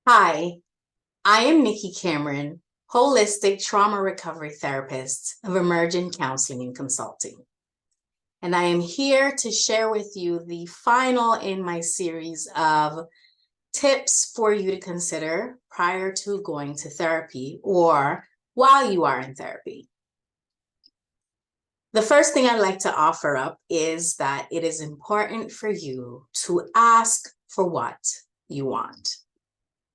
Hi, I am Nikki Cameron, holistic trauma recovery therapist of Emergent Counseling Consulting. And I am here to share with you the final in my series of tips for you to consider prior to going to therapy or while you are in therapy. The first thing I'd like to offer up is that it is important for you to ask for what you want.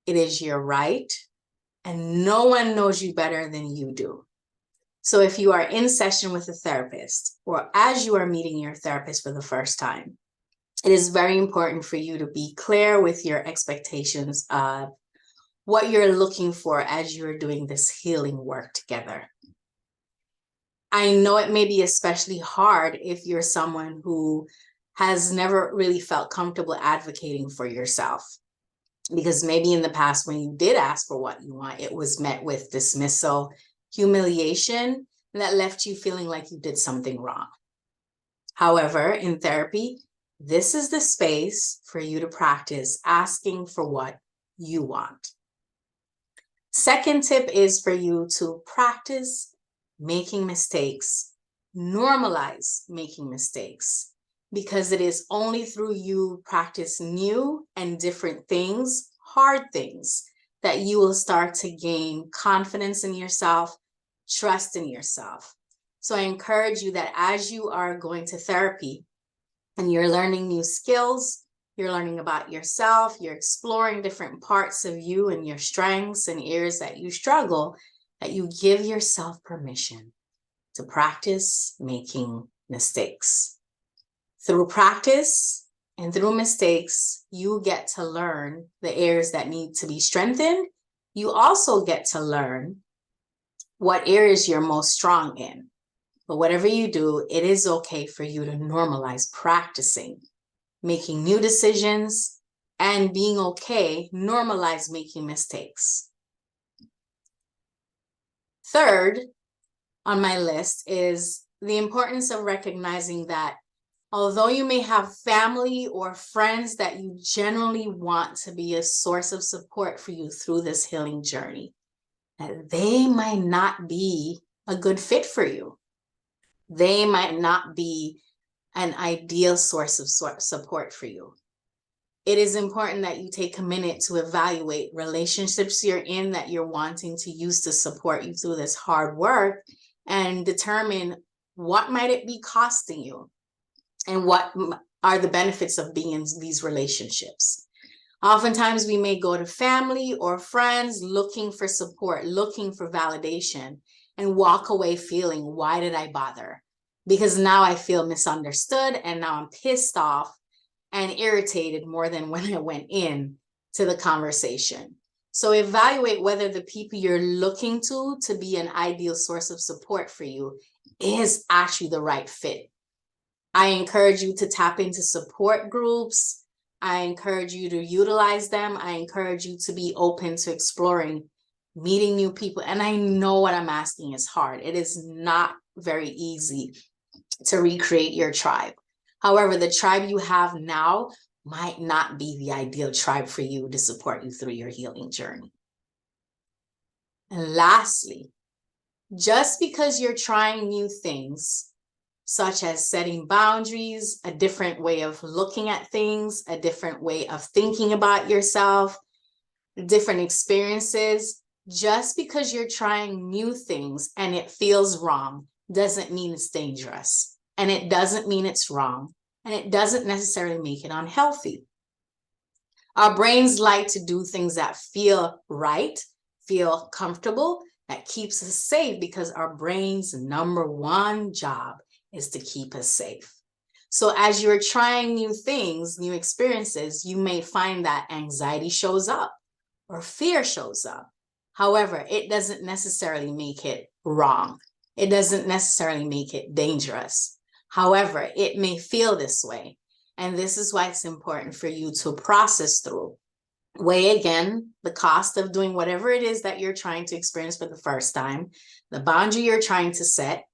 It is your right, and no one knows you better than you do. So if you are in session with a therapist, or as you are meeting your therapist for the first time, it is very important for you to be clear with your expectations of what you're looking for as you're doing this healing work together. I know it may be especially hard if you're someone who has never really felt comfortable advocating for yourself. Because maybe in the past, when you did ask for what you want, it was met with dismissal, humiliation, and that left you feeling like you did something wrong. However, in therapy, this is the space for you to practice asking for what you want. Second tip is for you to practice making mistakes, normalize making mistakes, because it is only through you practice new and different things, hard things, that you will start to gain confidence in yourself, trust in yourself. So I encourage you that as you are going to therapy and you're learning new skills, you're learning about yourself, you're exploring different parts of you and your strengths and areas that you struggle, that you give yourself permission to practice making mistakes. Through practice and through mistakes, you get to learn the areas that need to be strengthened. You also get to learn what areas you're most strong in. But whatever you do, it is okay for you to normalize practicing, making new decisions, and being okay, normalize making mistakes. Third on my list is the importance of recognizing that although you may have family or friends that you generally want to be a source of support for you through this healing journey, that they might not be a good fit for you. They might not be an ideal source of support for you. It is important that you take a minute to evaluate relationships you're in that you're wanting to use to support you through this hard work and determine what might it be costing you and what are the benefits of being in these relationships. Oftentimes we may go to family or friends looking for support, looking for validation, and walk away feeling, why did I bother? Because now I feel misunderstood and now I'm pissed off and irritated more than when I went in to the conversation. So evaluate whether the people you're looking to be an ideal source of support for you is actually the right fit. I encourage you to tap into support groups. I encourage you to utilize them. I encourage you to be open to exploring, meeting new people. And I know what I'm asking is hard. It is not very easy to recreate your tribe. However, the tribe you have now might not be the ideal tribe for you to support you through your healing journey. And lastly, just because you're trying new things, such as setting boundaries, a different way of looking at things, a different way of thinking about yourself, different experiences, just because you're trying new things and it feels wrong doesn't mean it's dangerous. And it doesn't mean it's wrong. And it doesn't necessarily make it unhealthy. Our brains like to do things that feel right, feel comfortable, that keeps us safe, because our brain's number one job is to keep us safe. So as you're trying new things, new experiences, you may find that anxiety shows up or fear shows up. However, it doesn't necessarily make it wrong. It doesn't necessarily make it dangerous. However, it may feel this way. And this is why it's important for you to process through. Weigh again the cost of doing whatever it is that you're trying to experience for the first time, the boundary you're trying to set,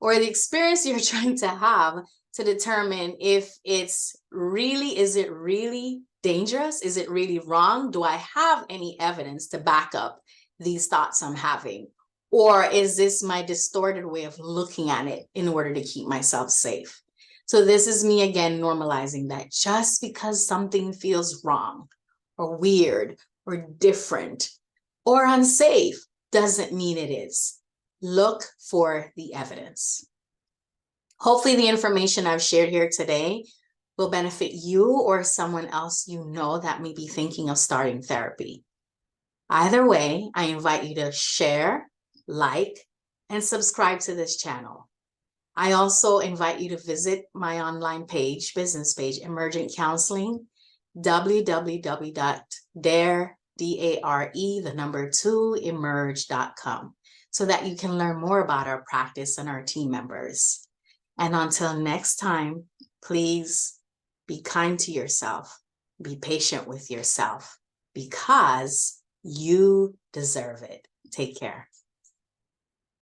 or the experience you're trying to have, to determine if is it really dangerous? Is it really wrong? Do I have any evidence to back up these thoughts I'm having? Or is this my distorted way of looking at it in order to keep myself safe? So this is me again normalizing that just because something feels wrong or weird or different or unsafe doesn't mean it is. Look for the evidence. Hopefully the information I've shared here today will benefit you or someone else you know that may be thinking of starting therapy. Either way, I invite you to share, like, and subscribe to this channel. I also invite you to visit my online page, business page, Emergent Counseling, www.emerge.com, so that you can learn more about our practice and our team members. And until next time, please be kind to yourself, be patient with yourself, because you deserve it. Take care.